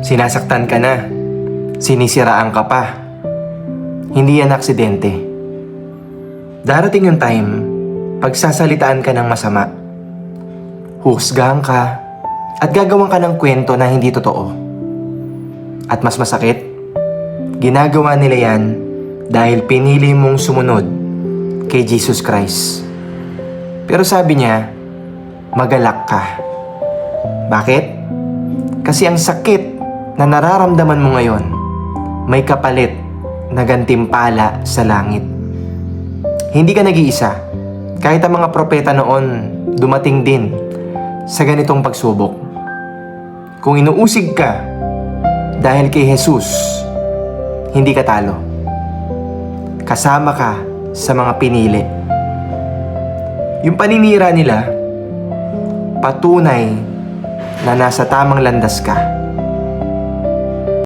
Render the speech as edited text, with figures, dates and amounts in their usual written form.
Sinasaktan ka na. Sinisiraan ka pa. Hindi yan aksidente. Darating yung time, pagsasalitaan ka ng masama. Husgahan ka at gagawan ka ng kwento na hindi totoo. At mas masakit, ginagawa nila yan dahil pinili mong sumunod kay Jesus Christ. Pero sabi niya, magalak ka. Bakit? Kasi ang sakit na nararamdaman mo ngayon, may kapalit na gantimpala sa langit. Hindi ka nag-iisa. Kahit ang mga propeta noon, dumating din sa ganitong pagsubok. Kung inuusig ka dahil kay Jesus, hindi ka talo. Kasama ka sa mga pinili. Yung paninira nila, patunay na nasa tamang landas ka.